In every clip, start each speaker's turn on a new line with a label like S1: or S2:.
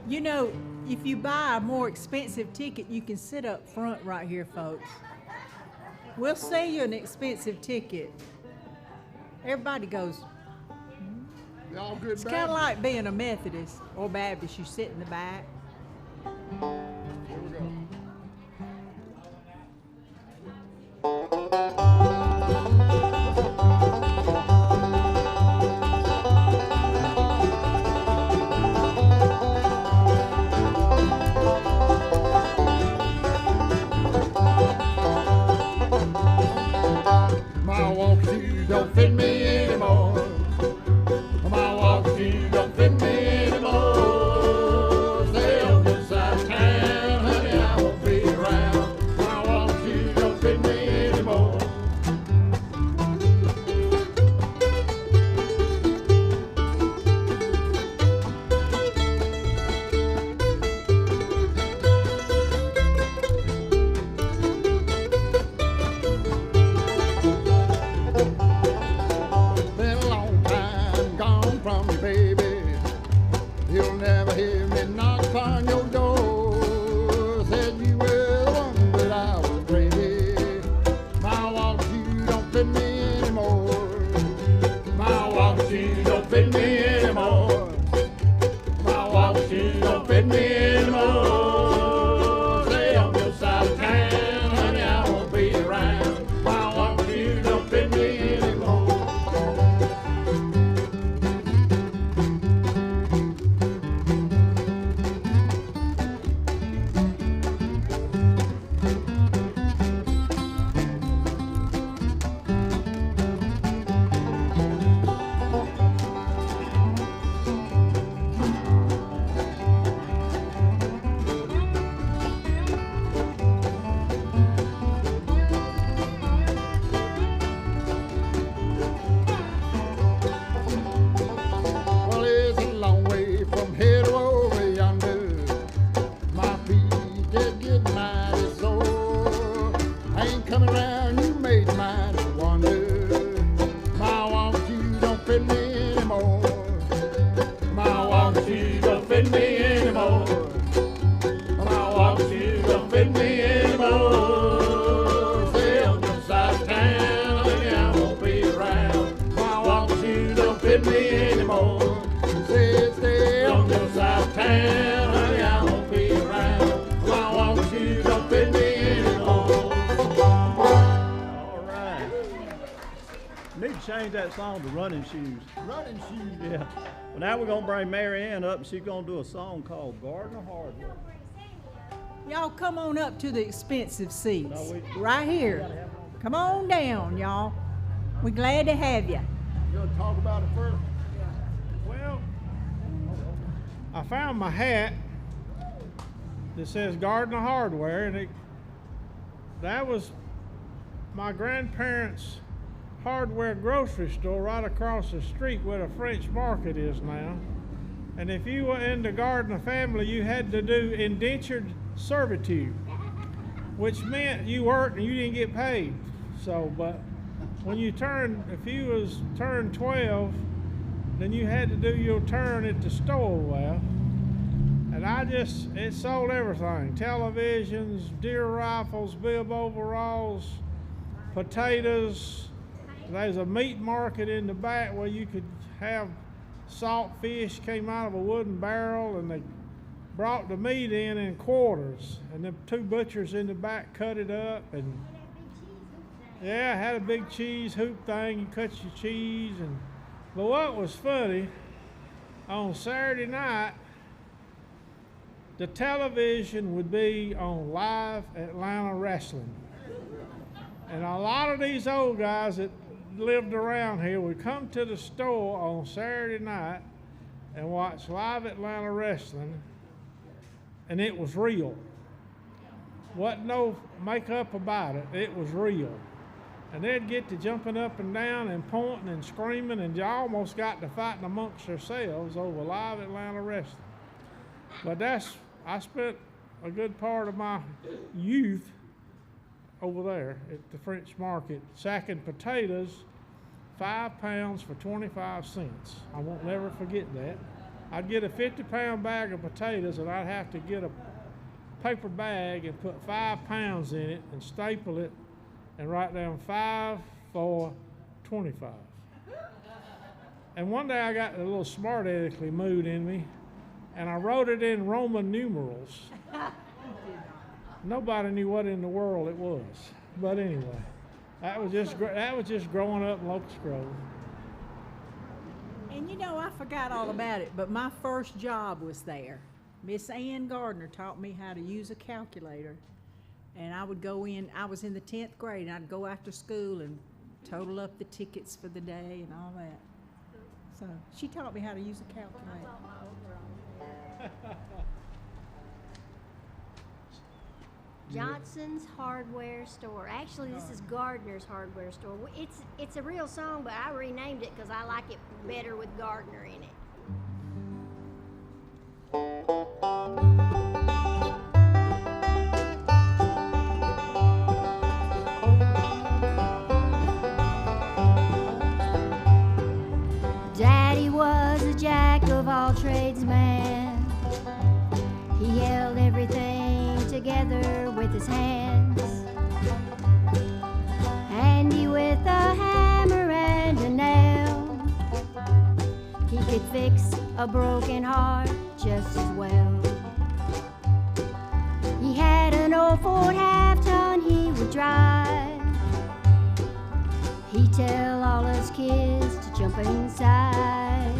S1: You know, if you buy a more expensive ticket, you can sit up front right here, folks. We'll sell you an expensive ticket. Everybody goes,
S2: Y'all good.
S1: it's kind of like being a Methodist or Baptist. You sit in the back.
S2: Here we go. My walk shoes don't fit me anymore. My walk shoes don't fit me anymore. Stay on this side of town, honey, I won't be around. My walk shoes don't fit me anymore. Been a long time gone from you, baby. You'll never hear me knock upon your door. Said you were the one that I was crazy. My walk shoes don't fit me anymore. My walk shoes don't fit me anymore. My walk shoes don't fit me anymore. Stay on your side of town, honey, I won't be around. My walk shoes don't fit me anymore. Well, it's a long way from here to over yonder. My feet just get mighty sore. I ain't coming round, you made mighty wonder. My walk shoes don't fit me anymore. My walk shoes don't fit me anymore. My walk shoes don't fit me anymore. Stay on your side of town, honey, I won't be around. My walk shoes don't fit me anymore. Stay on your side of town, honey, I won't be around. My walk shoes don't fit me anymore.
S3: All right. Need to change that song to Running Shoes.
S2: Running shoes.
S3: Yeah. Well, now we're going to bring Mary Ann up, and she's going to do a song called Garden of Hardwood.
S1: Y'all come on up to the expensive seats.
S3: No,
S1: Right here. Come on down, y'all. We're glad to have you.
S2: You want to talk about it first?
S4: Well, I found my hat that says Garden Hardware, and that was my grandparents' hardware grocery store right across the street where the French market is now. And if you were in the Gardner family, you had to do indentured servitude, which meant you worked and you didn't get paid. So, but when you if you turned 12, then you had to do your turn at the store. Well, and it sold everything: televisions, deer rifles, bib overalls, potatoes. There's a meat market in the back where you could have salt fish came out of a wooden barrel, and they brought the meat in quarters, and the two butchers in the back cut it up. And yeah, I had a big cheese hoop thing. You cut your cheese. But what was funny, on Saturday night, the television would be on live Atlanta wrestling. And a lot of these old guys that lived around here would come to the store on Saturday night and watch live Atlanta wrestling, and it was real. Wasn't no makeup about it. It was real. And they'd get to jumping up and down and pointing and screaming, and you almost got to fighting amongst themselves over live Atlanta wrestling. But I spent a good part of my youth over there at the French market sacking potatoes, 5 pounds for 25 cents. I won't never forget that. I'd get a 50-pound bag of potatoes, and I'd have to get a paper bag and put 5 pounds in it and staple it and write down 5, 4, 25. And one day I got a little smart alecky mood in me, and I wrote it in Roman numerals. Nobody knew what in the world it was. But anyway, that was just growing up in Locust Grove.
S1: And you know, I forgot all about it, but my first job was there. Miss Ann Gardner taught me how to use a calculator. And I would go in, I was in the 10th grade, and I'd go after school and total up the tickets for the day and all that. So she taught me how to use a calculator.
S5: Johnson's Hardware Store. Actually, this is Gardner's Hardware Store. It's a real song, but I renamed it because I like it better with Gardner in it. Daddy was a jack of all trades man. He held everything together with his hands. Handy with a hammer and a nail. He could fix a broken heart just as well. He had an old Ford half-ton he would drive. He'd tell all his kids to jump inside.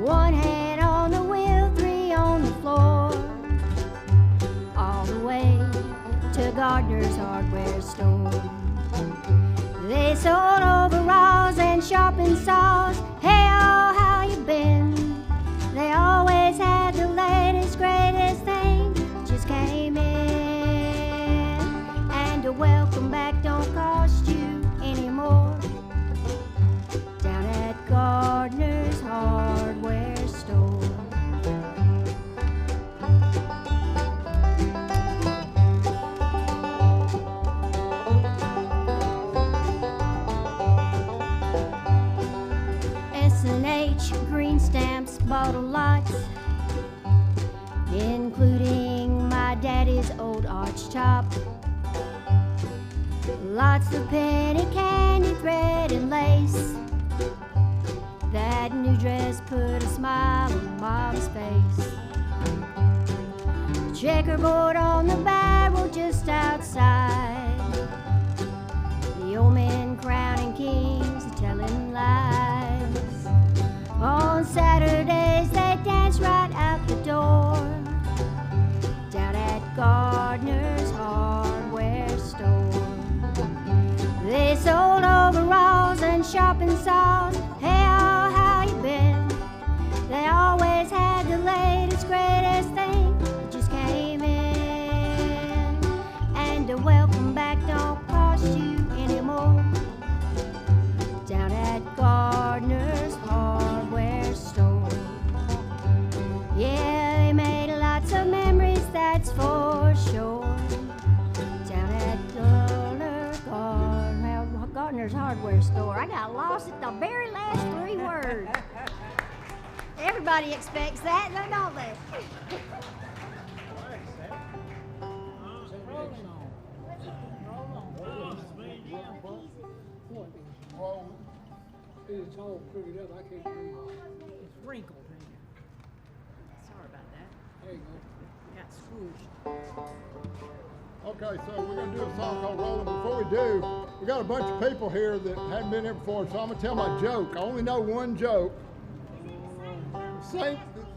S5: One hand on the wheel, 3 on the floor. All the way to Gardner's Hardware Store. They sold overalls and sharpened saws. Hey, oh, how you been? They always had the latest, greatest thing. Just came in. And a welcome back don't cost you anymore. Down at Gardner's Hardware Store. S&H green stamps bought a lot, including my daddy's old arch top. Lots of penny candy, thread, and lace. That new dress put a smile on Mom's face. Checkerboard on the barrel just outside. The old men crowning kings and telling lies. On Saturdays they dance right out the door. Down at Gardner's Hardware Store. They sold overalls and sharpened saws. Hey, oh, how you been? They always had the latest, greatest thing. It just came in. And a welcome back don't cost you anymore. Down at Gardner's Hardware Store. Yeah, they made lots of memories, that's for sure. Down at Gardner's Hardware Store. I got lost at the very last 3 words. Everybody expects that, don't they?
S6: It's all crooked up. I can't read.
S1: It's wrinkled in here. Sorry about that.
S6: There you go.
S1: Got squished.
S2: Okay, so we're going to do a song called Rolling. Before we do, we got a bunch of people here that haven't been here before, so I'm going to tell my joke. I only know one joke.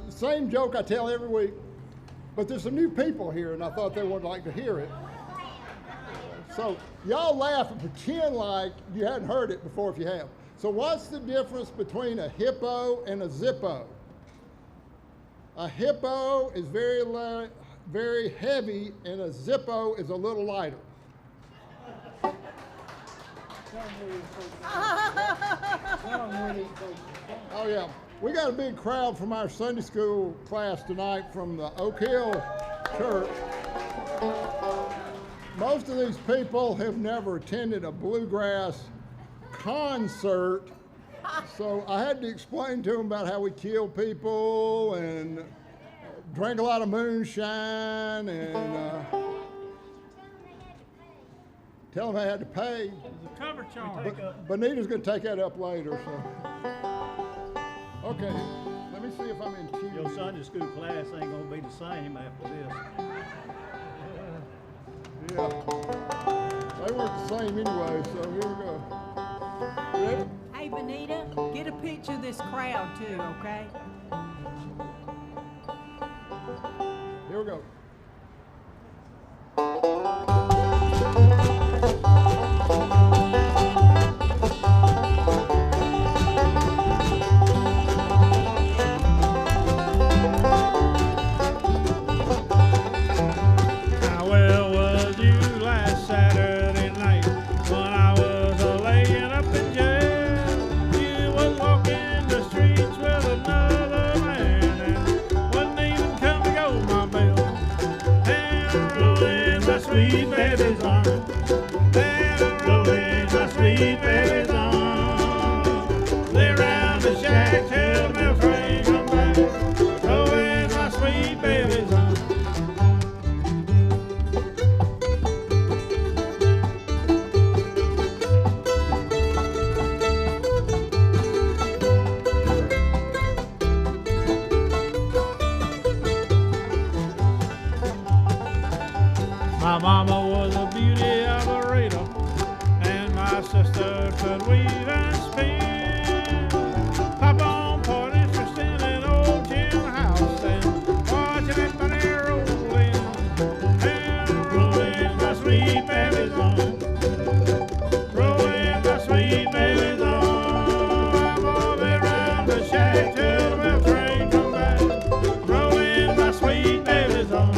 S2: Same joke I tell every week, but there's some new people here, and I thought they would like to hear it. So y'all laugh and pretend like you hadn't heard it before if you have. So what's the difference between a hippo and a zippo? A hippo is very heavy, and a zippo is a little lighter. Oh yeah, we got a big crowd from our Sunday school class tonight from the Oak Hill Church. Most of these people have never attended a bluegrass concert So I had to explain to him about how we kill people and drank a lot of moonshine and tell him I had to pay.
S4: The cover charge.
S2: But Bonita's going to take that up later. So. Okay, let me see if I'm in tune.
S3: Your Sunday school class ain't gonna be the same after this.
S2: Yeah. They weren't the same anyway, so here we go. Ready?
S1: Hey, Bonita, get a picture of this crowd too, okay?
S2: Here we go.
S4: How well was you last Saturday night when I was laying up in jail? You was walking the streets with another man and wouldn't even come to go my bell. And I'm rolling my sweet baby's arm. And I'm rolling my sweet baby's arm. Lay around the shack till my friend come back. Rolling my sweet baby's arm. My mama was a beauty operator, and my sister could weave and spin. Pop on part interest in an old tin house and watching it money roll in. And rolling my sweet baby's on, rolling my sweet baby's on. I'm all around the shack till the train come back, rolling my sweet baby's on.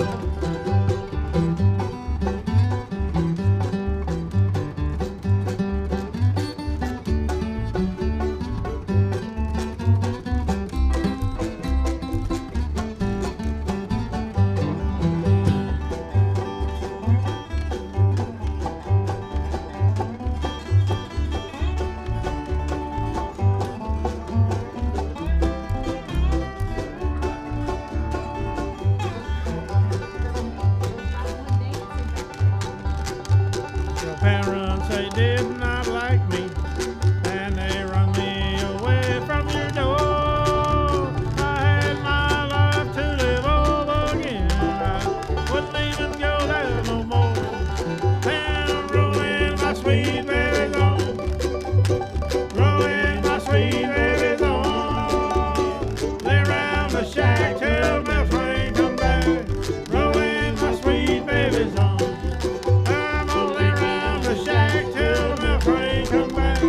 S4: Your parents, they did not like me, and they run me away from your door. I had my life to live over again. I wouldn't even go there no more. And I'm rolling my sweet baby's on, rolling my sweet baby's on. Lay around the shack till my friend come back, rolling my sweet baby's on. I'm gonna lay around the shack till my friend come back,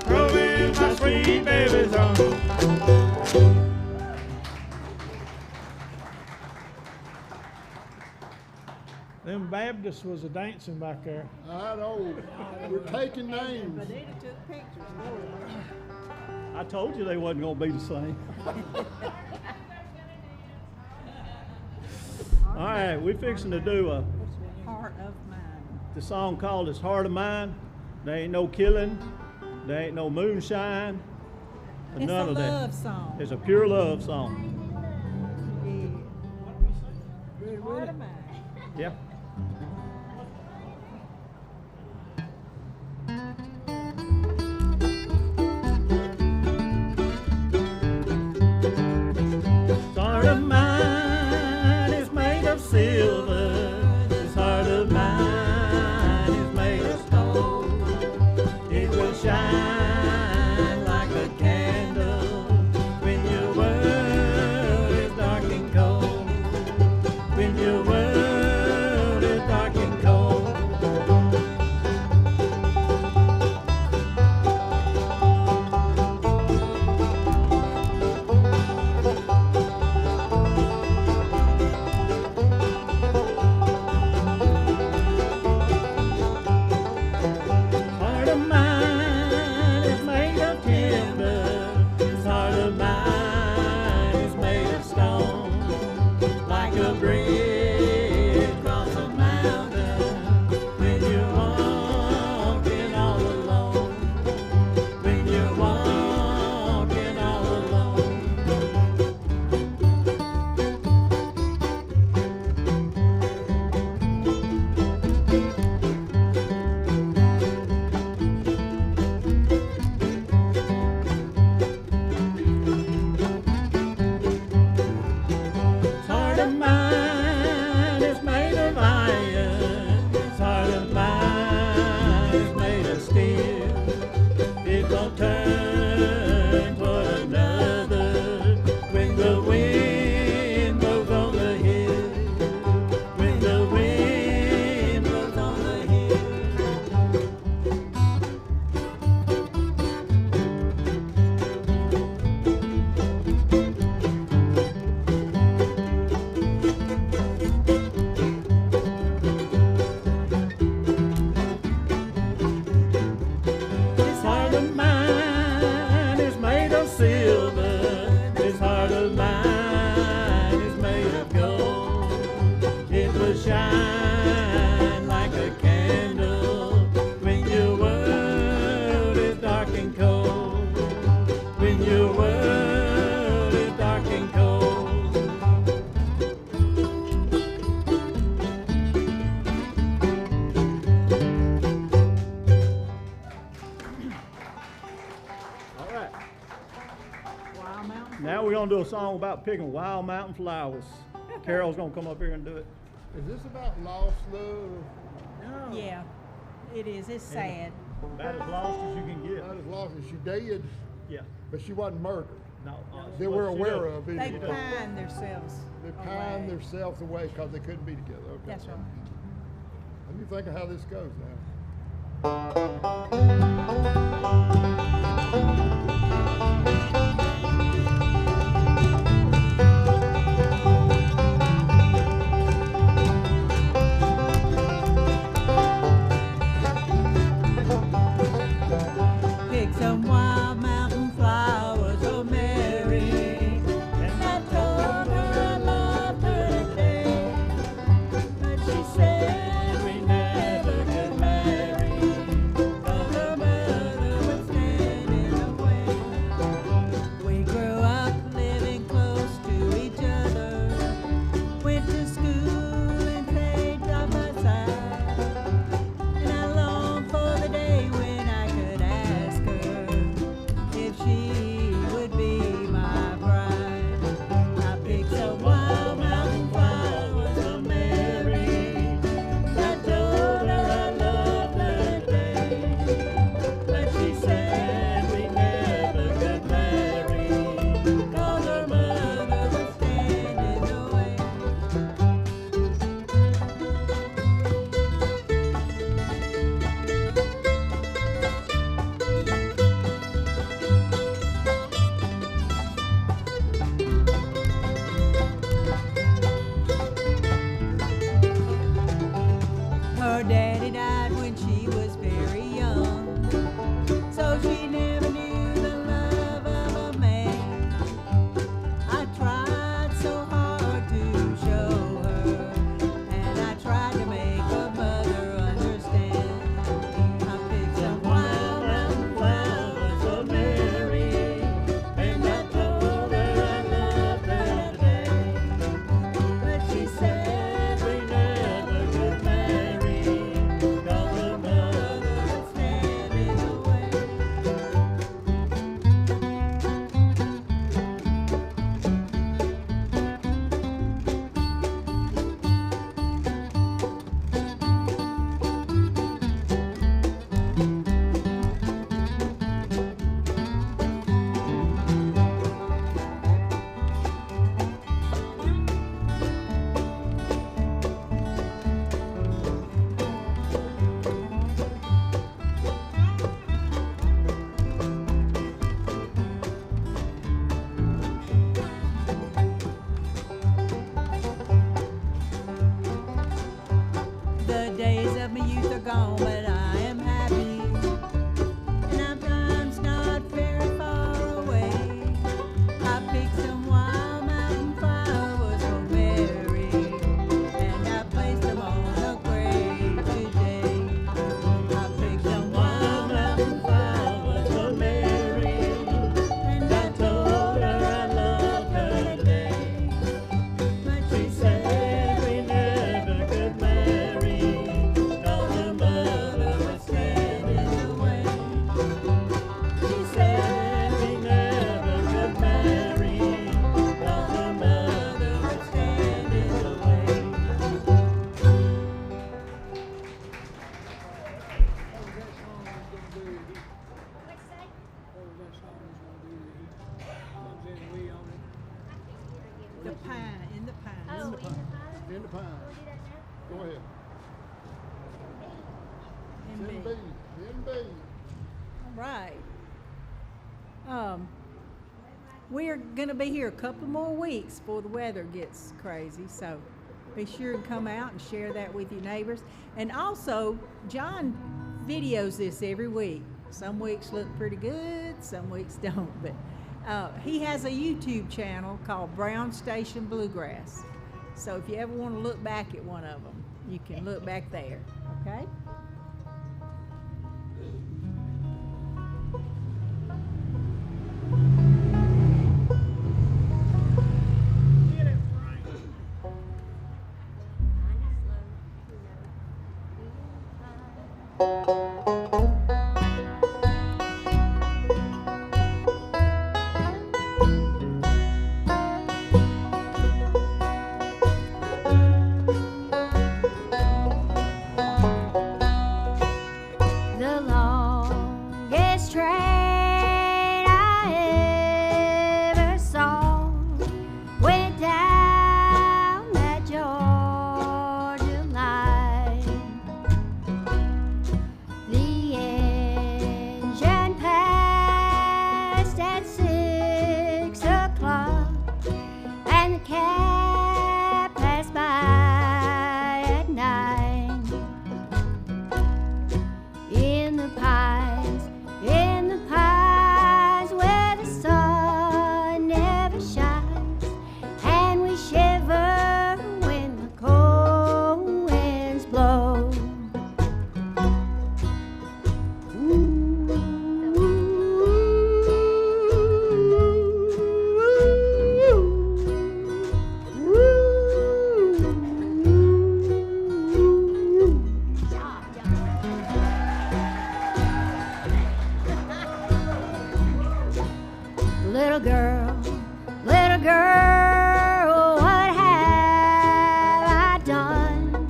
S4: rolling my sweet baby's on. Them Baptists was a dancing back there.
S2: I know. We're taking names.
S1: Bonita took pictures.
S3: I told you they wasn't gonna be the same. All right, we're fixing to do
S1: Heart of mine.
S3: the song called "This Heart of Mine." There ain't no killing, there ain't no moonshine,
S1: It's
S3: none
S1: a
S3: of that.
S1: love song.
S3: It's a pure love song.
S1: Yeah. Heart of mine.
S3: Yeah. This heart of mine is made of silver. This heart of mine is made of stone. It will shine like a candle when your world is dark and cold. When your world Now we're gonna do a song about picking wild mountain flowers. Carol's gonna come up here and do it.
S2: Is this about lost love?
S6: No.
S1: Yeah, it is. It's sad.
S3: About as lost as you can get.
S2: Not as lost as she did,
S3: Yeah.
S2: but she wasn't murdered.
S3: No.
S2: They were aware of it.
S1: They pined themselves
S2: They pined
S1: away.
S2: themselves away because they couldn't be together. Okay.
S1: That's right.
S2: Let me think of how this goes now.
S1: Pick some wild mountain flowers, oh Mary. And I told her I loved her today, but she said we never could marry, 'cause her mother would stand in the way. We grew up living close to each other, went to school and played side by side, and I long for the day when I could ask her if she would be my bride. I picked some wild mountain flowers for Mary. I told her I loved her today, but she said we never could marry, 'cause her mother would stand in the way. Her daddy died when she was very young, so she never knew the love of a man. I tried so hard to show her, and I tried to make her mother understand. I picked some wild mountain flowers for Mary, and I told her I loved her today, but she said we never could marry, 'cause her mother would stand in the way. The days of my youth are gone, but I am happy, and our time's not very far away. I picked some wild mountain flowers for Mary, and I placed them on a grave today. I picked some wild mountain flowers for Mary, and I told her I loved her today, but she said we never could marry, 'cause her mother would stand in the way. She said we never could marry, 'cause her mother would stand in the way.
S6: What was that song was gonna do? What was that song was gonna do? Comes in, we on it.
S1: The pine, in the pine.
S5: Oh, in the pine?
S2: In the pine.
S5: We'll do that now?
S2: Go ahead.
S1: In
S2: In
S1: B.
S2: B. In B.
S1: All right. We're gonna be here a couple more weeks before the weather gets crazy, so be sure and come out and share that with your neighbors. And also, John videos this every week. Some weeks look pretty good, some weeks don't, but he has a YouTube channel called Brown Station Bluegrass. So if you ever want to look back at one of them, you can look back there, okay?
S5: biggest train I ever saw went down that Georgia line. The engine passed at 6 o'clock, and the cab passed by at 9. In the pines where the sun never shines, and we shiver when the cold winds blow. Little girl, what have I done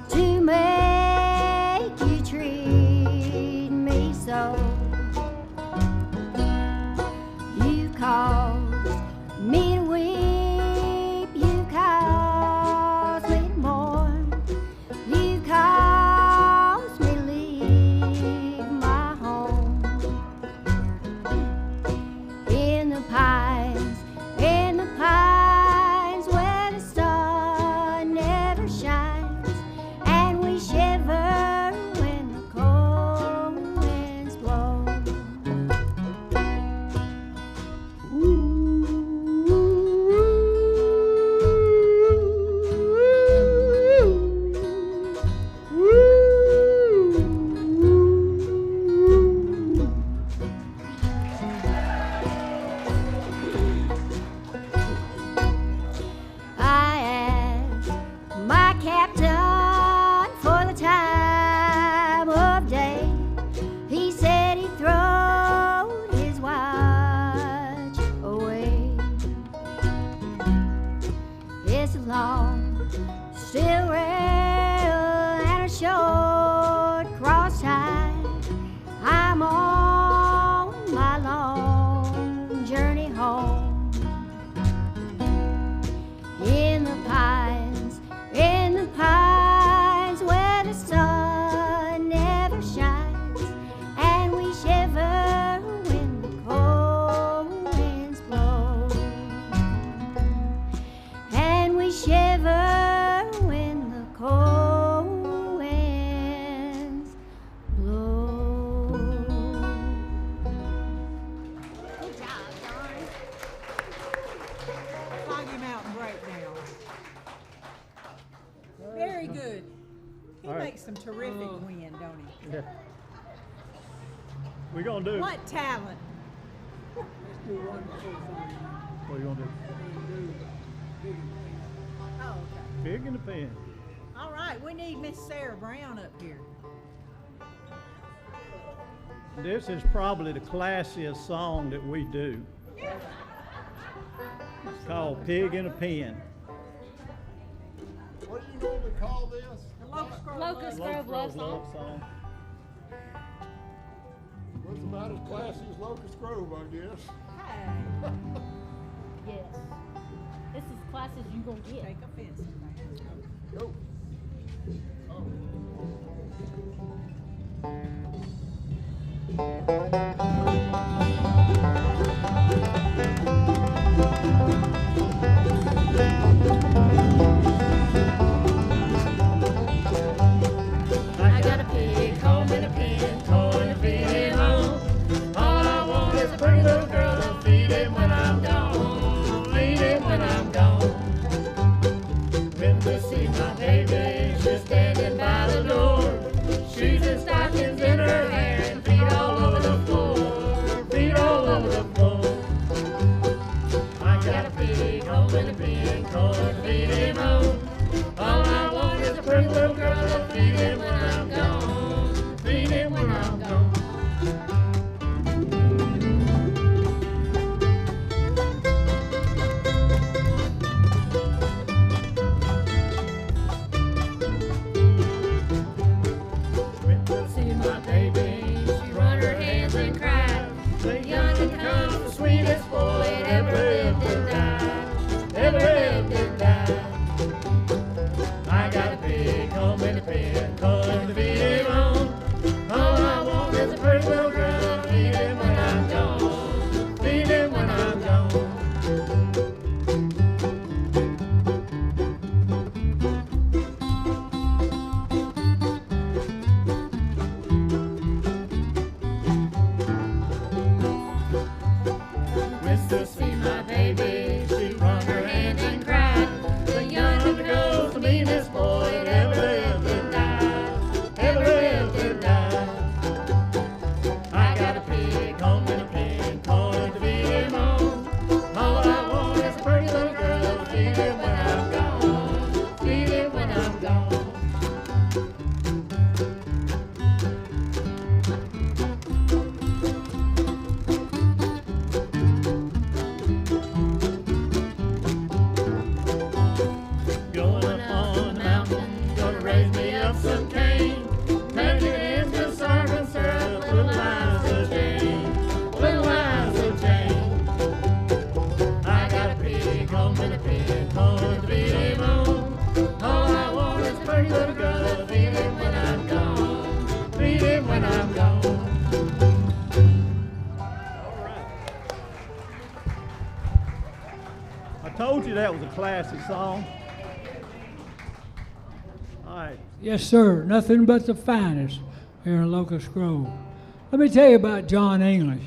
S5: to make you treat me so? You caused me to weep, you caused me to mourn, you caused me to leave my home. In the pines where the sun never shines, and we shiver when the cold winds blow. I asked my captain for the time of day. He said he'd throw his watch away. It's a long, still rail and a short cross tie. I'm on my long journey home. In the pines where the sun never shines, and we shiver when the cold winds blow. And we shiver when the cold winds blow. Good job, Don.
S1: Foggy Mountain Breakdown. Very good. He
S3: All right.
S1: makes some terrific wind, don't he?
S3: Yeah. We're gonna do.
S1: What talent?
S6: Let's do one before Friday.
S3: What are you gonna do?
S1: Oh, okay.
S3: Pig in the pen.
S1: All right, we need Miss Sarah Brown up here.
S3: This is probably the classiest song that we do. It's called Pig in a Pen.
S2: What do you normally call this?
S1: The Locust Grove
S7: Locust
S1: Love.
S7: Grove love
S3: Love
S7: song.
S3: song.
S2: Well, it's about as classy as Locust Grove, I guess.
S1: Hey,
S7: Yes. This is class as you gonna get.
S1: take offense to that.
S2: Go.
S7: I got a pig home in a pen, torn to feed him home. All I want is a pretty little girl to feed him when I'm gone. Feed him when I'm gone. When to see my baby, she's standing by the door. Shoes and stockings in her hair and feet all over the floor. pretty little girl, feed him when I'm gone. Feed him when I'm gone. Went to see my baby, she wrung her hands and cried. The young girl's the meanest boy that ever lived and died, ever lived and died. I got a pig home in a pen, corn to feed him on. All I want is a pretty little girl to feed him when I'm gone, feed him when I'm gone. Going up on the mountain, gonna raise me up some cane. Make it into sargon syrup, little lines of Jane, little lines of Jane. I got a pig home in a pen, corn to feed him on. All I want is a pretty little girl to feed him when I'm gone, feed him when I'm gone.
S3: I told you that was a classic song. All right.
S6: Yes, sir. Nothing but the finest here in Locust Grove. Let me tell you about John English.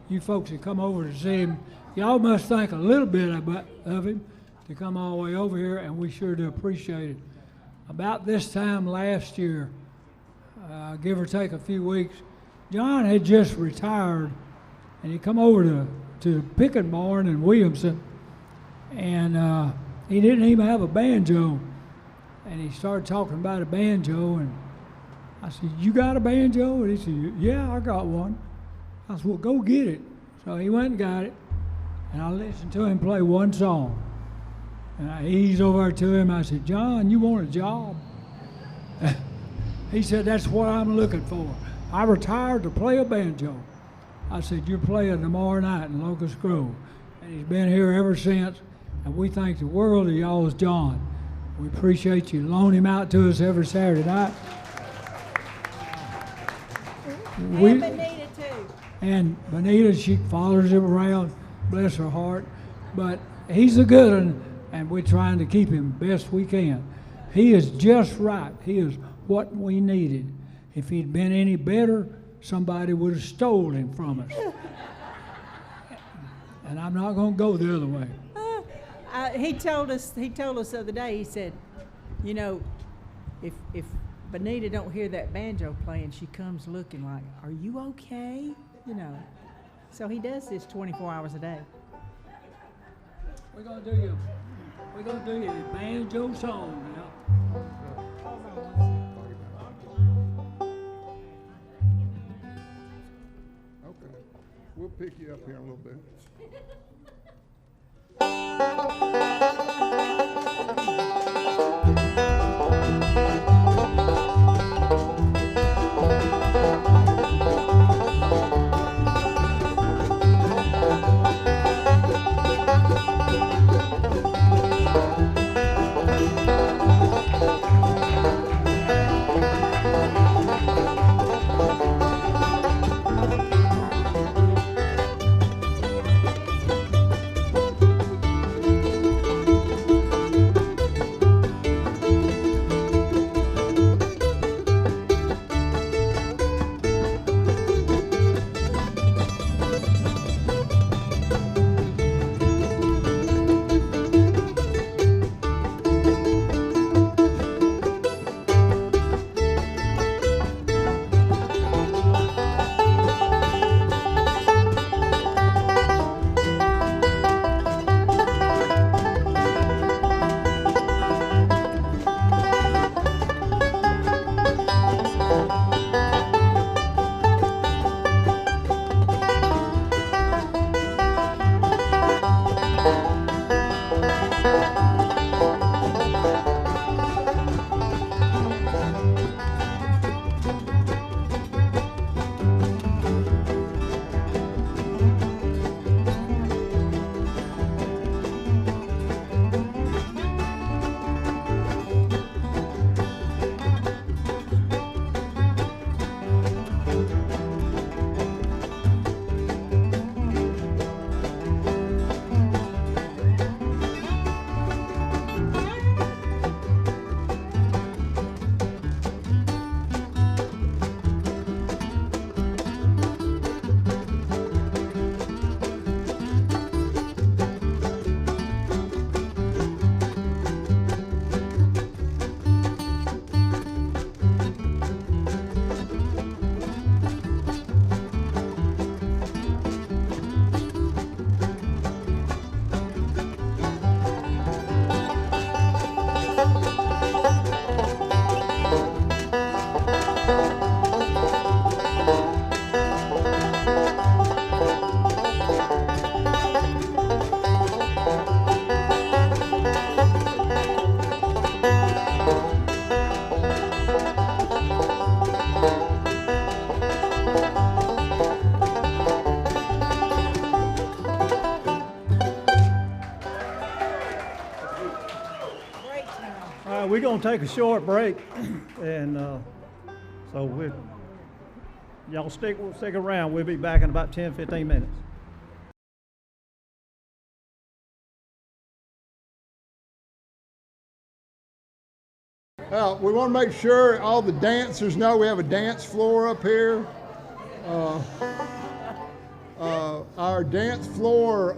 S6: You folks that come over to see him, y'all must think a little bit of him to come all the way over here, and we sure do appreciate it. About this time last year, give or take a few weeks, John had just retired, and he come over to Picking Barn in Williamson, and he didn't even have a banjo. And he started talking about a banjo, and I said, "You got a banjo?" And he said, "Yeah, I got one." I said, "Well, go get it." So he went and got it, and I listened to him play one song. And I eased over to him. I said, "John, you want a job?" He said, "That's what I'm looking for. I retired to play a banjo." I said, "You're playing tomorrow night in Locust Grove." And he's been here ever since, and we thank the world of y'all's John. We appreciate you loaning him out to us every Saturday night.
S1: And Benita too.
S6: And Benita, she follows him around, bless her heart. But he's a good one, and we're trying to keep him best we can. He is just right. He is what we needed. If he'd been any better, somebody would have stolen him from us. And I'm not going to go the other way.
S1: He told us the other day, he said, you know, if Benita don't hear that banjo playing, she comes looking like, "Are you okay?" You know. So he does this 24 hours a day.
S6: We're gonna do you a banjo song now.
S2: Okay, we'll pick you up here in a little bit.
S3: gonna take a short break, and so y'all stick around. We'll be back in about 10-15 minutes.
S2: We want to make sure all the dancers know we have a dance floor up here. Our dance floor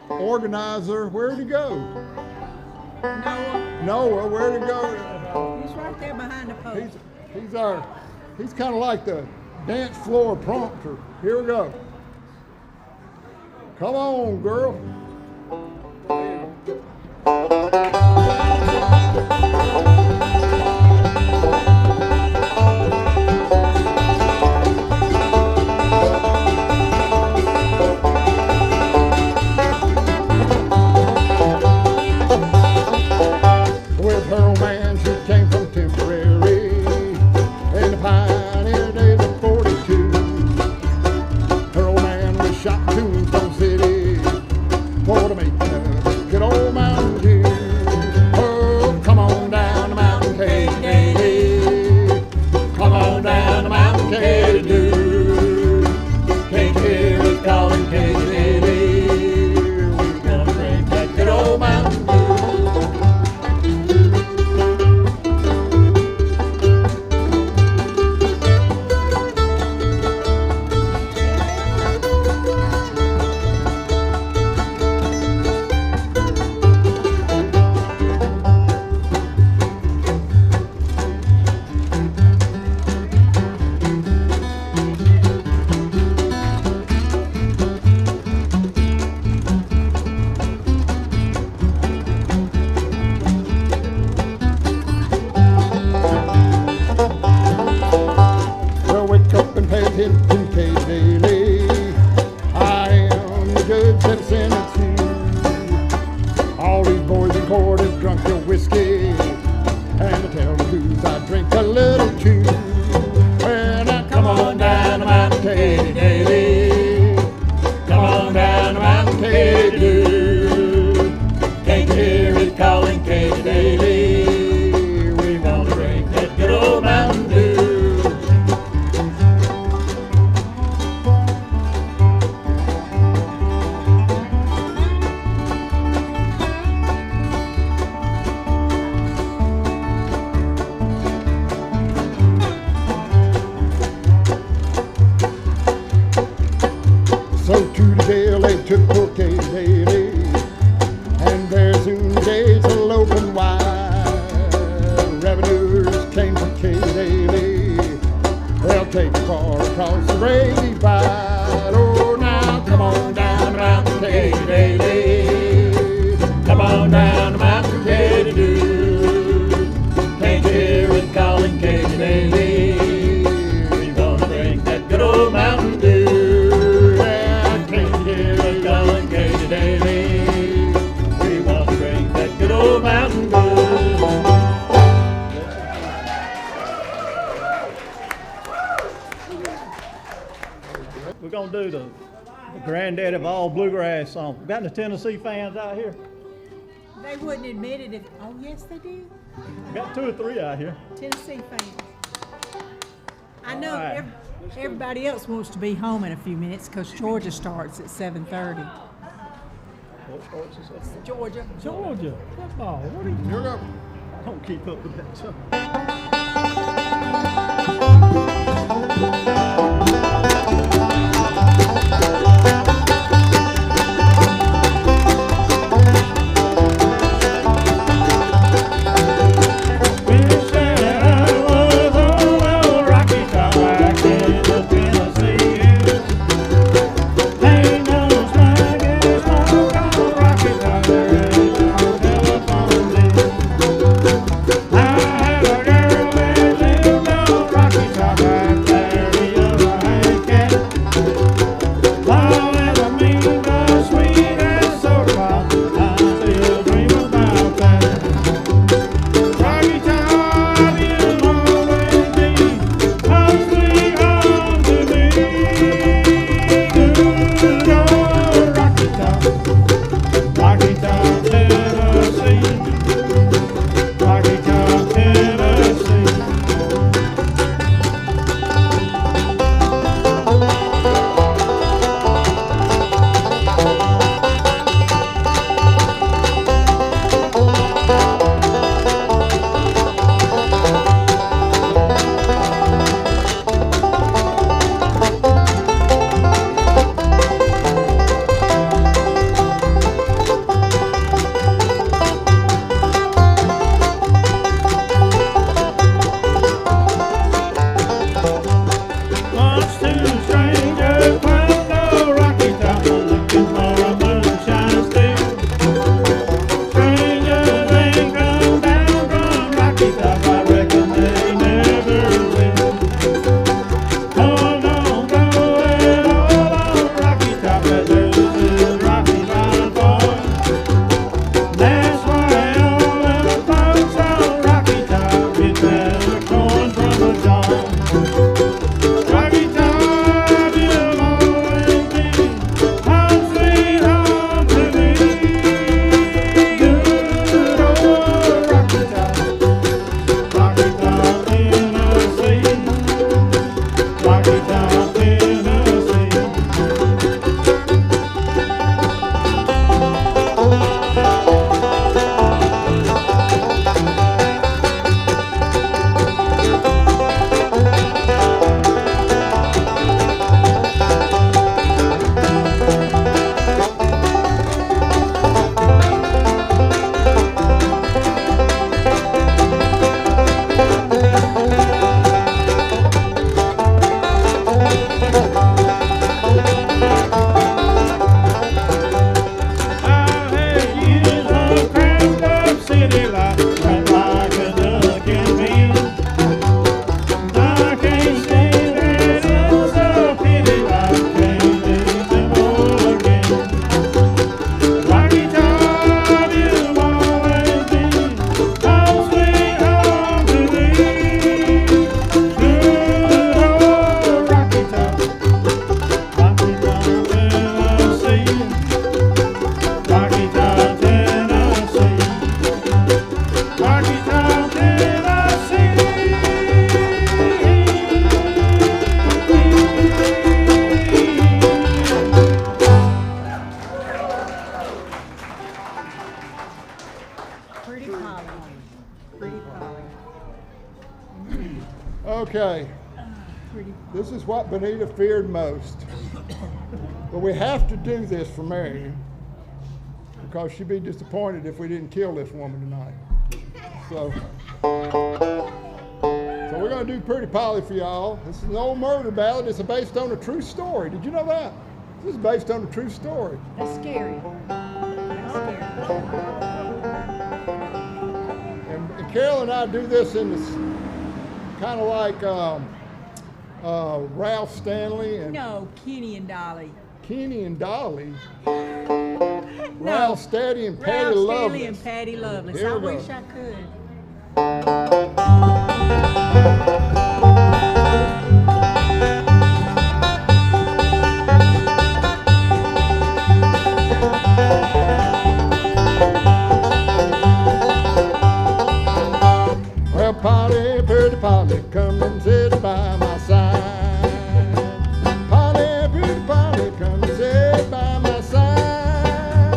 S2: organizer, where'd he go? Noah, where'd he go?
S1: He's right there behind the post.
S2: He's kind of like the dance floor prompter. Here we go. Come on, girl.
S3: We're going to do the granddaddy of all bluegrass song. Got any Tennessee fans out here?
S1: They wouldn't admit it if, oh yes they do.
S3: Got 2 or 3 out here.
S1: Tennessee fans. I know
S3: right.
S1: everybody else wants to be home in a few minutes because Georgia starts at 7:30.
S3: What sports is that?
S1: Georgia.
S4: Georgia football. What are you?
S2: Here we go.
S3: I don't keep up with that stuff.
S7: I had a girl that lived on Rocky Top right there.
S2: Okay. This is what Benita feared most. But we have to do this for Marion because she'd be disappointed if we didn't kill this woman tonight. So we're going to do Pretty Polly for y'all. This is an old murder ballad. It's based on a true story. Did you know that? This is based on a true story.
S1: That's scary. That's scary.
S2: And Carol and I do this in this kind of like Ralph Stanley and
S1: No, Kenny and Dolly.
S2: Kenny and Dolly. Ralph Steady and Patty
S1: Ralph
S2: Lovelace.
S1: Stanley and Patty Lovelace.
S2: Here
S1: I
S2: we go.
S1: wish I could.
S2: Well, Polly, pretty Polly, come and sit by my side. Polly, pretty Polly, come and sit by my side.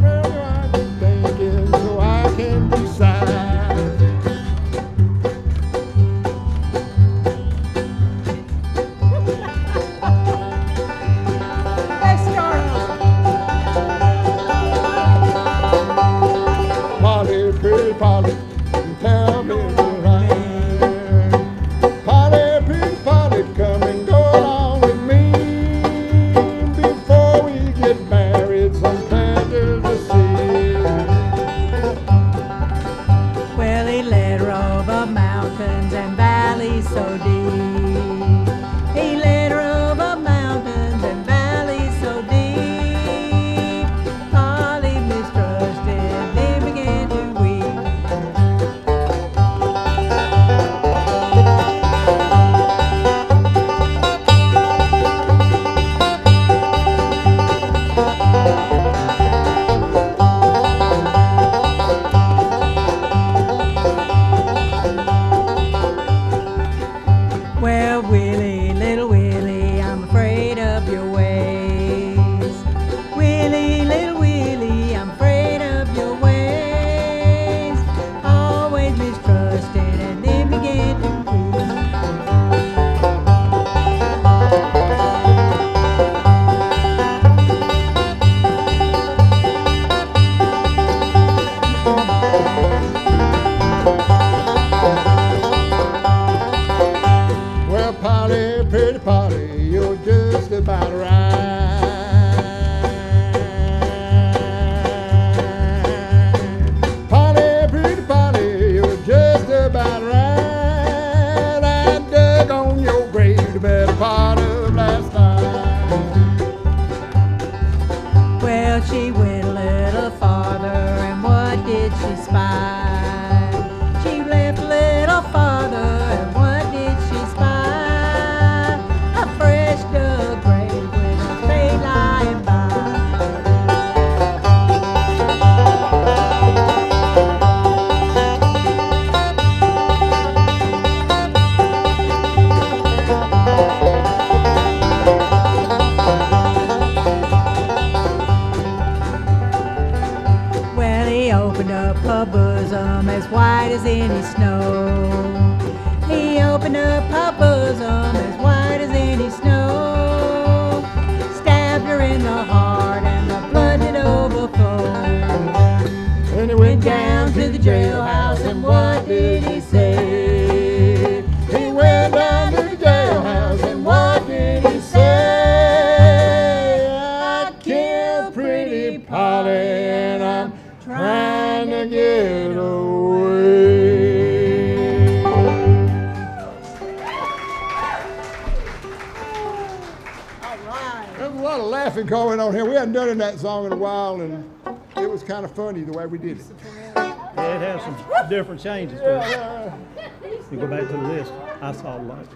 S2: Well, I'm thinking so I can decide.
S1: Let's start.
S2: Polly, pretty Polly, tell me right. Polly, pretty Polly, come and go along with me. Before we get married, some pleasure to see.
S1: Well, he led her over mountains and valleys so deep. He led her over mountains and valleys so deep. Polly mistrusted, they began to weep. Well, Willie, little Willie, I'm afraid of your ways. Willie, little Willie, I'm afraid of your ways. Always mistrusted and then began to
S2: Well, Polly, pretty Polly, you're just about right. Polly, pretty Polly, you're just about right. I dug on your grave the better part of last night.
S1: Well, she went a little farther, and what did she spy? She left a little farther, and what did she spy? A fresh dug grave with a spade lying by. Well, he opened up her bosom as white as any snow. He opened up her bosom as white as any snow. Stabbed her in the heart and the blood did overflow.
S2: And he
S1: Went down to the jailhouse and what did he say?
S2: He went down to the jailhouse and what did he say? I killed pretty Polly and I'm trying to get away.
S1: All right.
S2: There's a lot of laughing going on here. We hadn't done that song in a while, and it was kind of funny the way we did it.
S3: Yeah, it has some different changes to it. You go back to the list. I saw the light.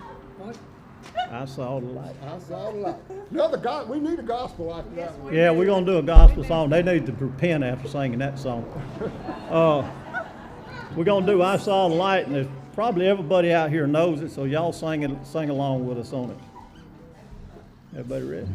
S3: I saw the light.
S2: I saw a lot. No, we need a gospel after that one.
S3: Yeah, we're gonna do a gospel song. They need to repent after singing that song. We're gonna do "I Saw the Light," and there's probably everybody out here knows it, so y'all sing along with us on it. Everybody ready?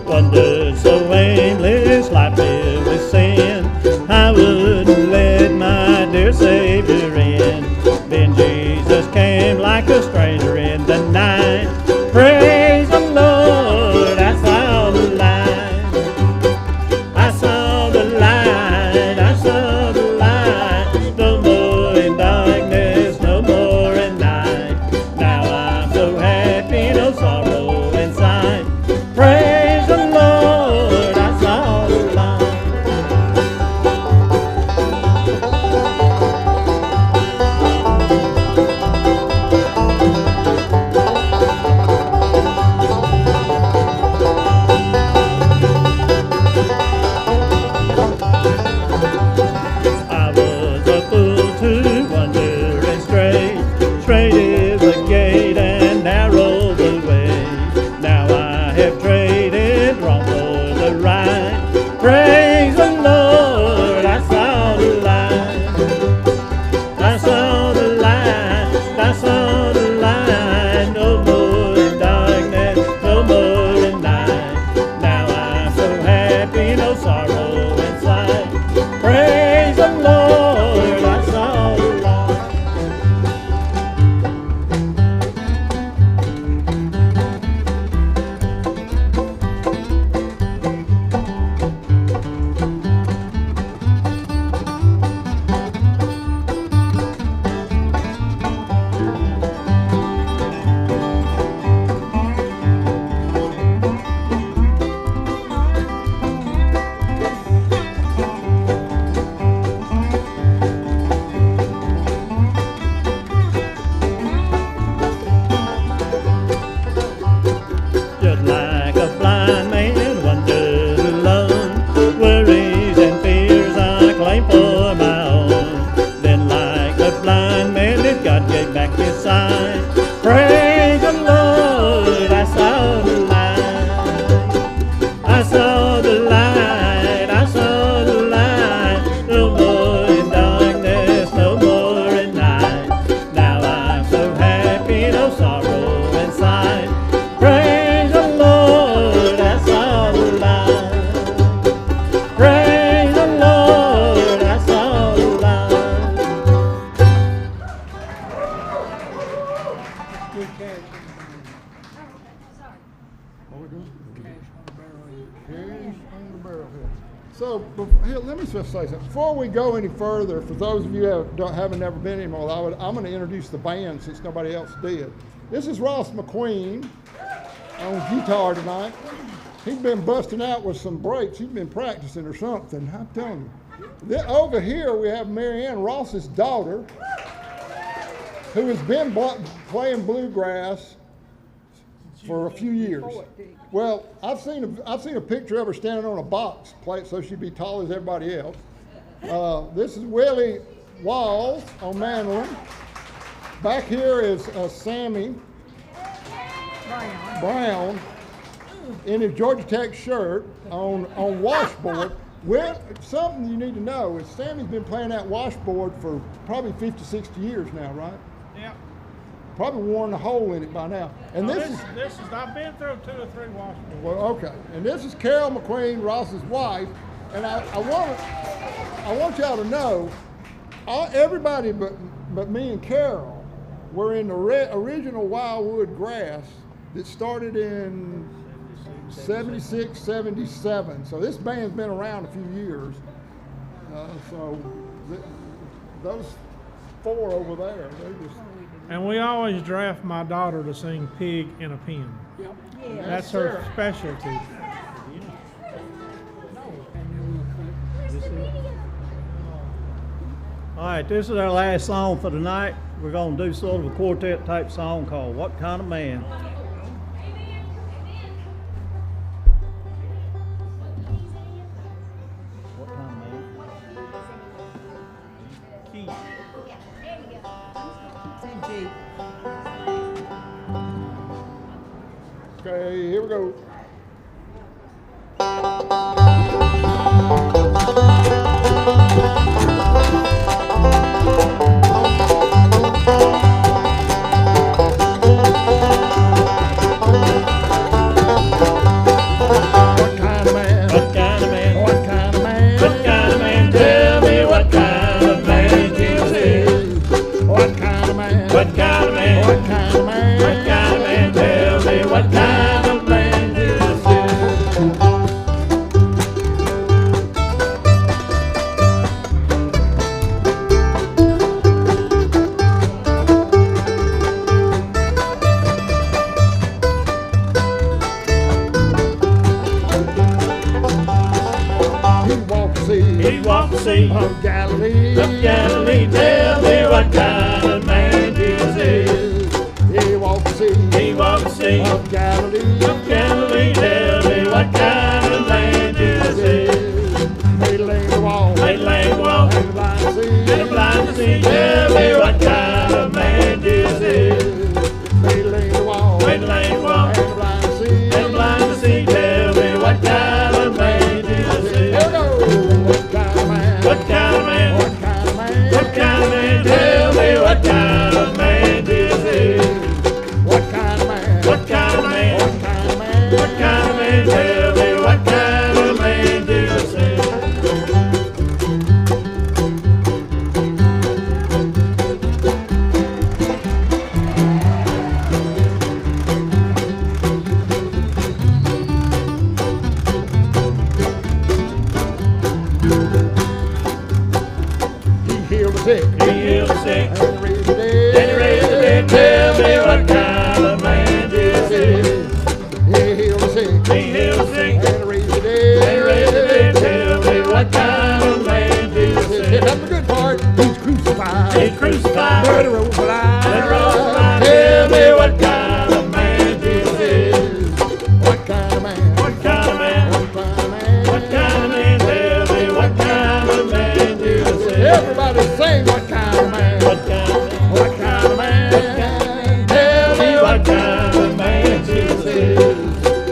S3: Wonder so aimless, life filled with sin, I wouldn't let my dear Savior in. Then Jesus came like a stranger in the night. Praise the Lord, I saw the light. I saw the light, I saw the light. No more in darkness, no more in night. Now I'm so happy, no sorrow inside. Praise the Lord, I saw the light. I was a fool to wander and stray. Straight is the gate and narrow the way. Now I have traded wrong for the right. Praise the Lord, I saw the light. I saw the light, I saw the light. No more in darkness, no more in night. Now I'm so happy, no sorrow inside. Praise the Lord, I saw the light. Just like a blind man wandered alone, worries and fears I claim for my own. Then like a blind man did God gave back his sight. Praise the Lord, I saw the light. I saw the light, I saw the light. No more in darkness, no more in night. Now I'm so happy, no sorrow inside. Praise the Lord, I saw the light. Praise the Lord, I saw the light.
S6: Good catch.
S2: What we doing?
S6: Cash on the barrel.
S2: Cash on the barrel here. So, here, let me just say something. Before we go any further, for those of you who haven't never been anymore, I'm going to introduce the band since nobody else did. This is Ross McQueen on guitar tonight. He's been busting out with some breaks. He's been practicing or something, I'm telling you. Then over here we have Marianne, Ross's daughter, who has been playing bluegrass for a few years. Well, I've seen a picture of her standing on a box plate so she'd be tall as everybody else. This is Willie Walls on mandolin. Back here is Sammy Brown in his Georgia Tech shirt on washboard. Well, something you need to know is Sammy's been playing that washboard for probably 50, 60 years now, right?
S4: Yeah.
S2: Probably worn a hole in it by now. And this is,
S4: I've been through 2 or 3 washboards.
S2: well, okay. And this is Carol McQueen, Ross's wife. And I want y'all to know, everybody but me and Carol were in the original Wildwood grass that started in 76, 77. So this band's been around a few years. Those 4 over there, they just...
S4: And we always draft my daughter to sing Pig in a Pen.
S6: Yep.
S4: That's her specialty.
S3: All right, this is our last song for tonight. We're going to do sort of a quartet type song called What Kind of Man? What kind of man?
S4: Key.
S2: Okay, here we go. man?
S3: What kind of man?
S2: What kind of man?
S3: What kind of man? Tell me what kind of man this is.
S2: He walked the sea
S3: Of
S2: Galilee.
S3: Of Galilee, tell me what kind of man Jesus is.
S2: He walked the sea
S3: He walked the sea
S2: of Galilee.
S3: of Galilee, tell me what kind of man Jesus is.
S2: Made lame to walk
S3: Made lame walk
S2: and blind to see.
S3: and the blind to see, tell me what kind of man Jesus is.
S2: Made lame to walk
S3: Made lame walk
S2: and blind to see.
S3: and the blind to see, tell me what kind of man Jesus is.
S2: Here we go. What kind of man?
S3: What kind of man?
S2: What kind of man?
S3: What kind of man? Tell me what kind of man this is.
S2: What kind of man?
S3: What kind of man?
S2: What kind of man?
S3: What kind of man? Tell me what kind of man this is.
S2: He healed the sick
S3: He healed the sick
S2: and raised the dead.
S3: and he raised the dead. Tell me what kind of man this is.
S2: He healed the sick
S3: He healed the sick
S2: and raised the
S3: and he
S2: dead.
S3: raised the dead. Tell me what kind of man this
S2: Hit
S3: is.
S2: up the good part. He's crucified.
S3: He's crucified.
S2: But he rose alive.
S3: And rose alive. Tell me what kind of man this is.
S2: What kind of man?
S3: What kind of man?
S2: What kind of man?
S3: What kind of man? Tell me what kind of man this is.
S2: Everybody sing what kind of man?
S3: What kind of man?
S2: What kind of man?
S3: Tell me what kind of man this is.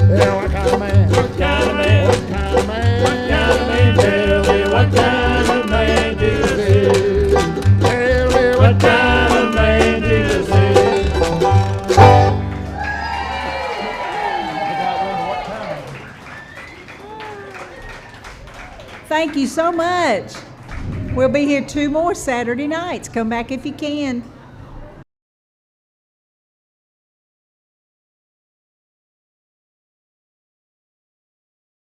S2: Yeah, what kind of man?
S3: What kind of man?
S2: What kind of man?
S3: What kind of man? Tell me what kind of man this is.
S2: Tell me
S3: What kind of man this is.
S1: Thank you so much. We'll be here 2 more Saturday nights. Come back if you can.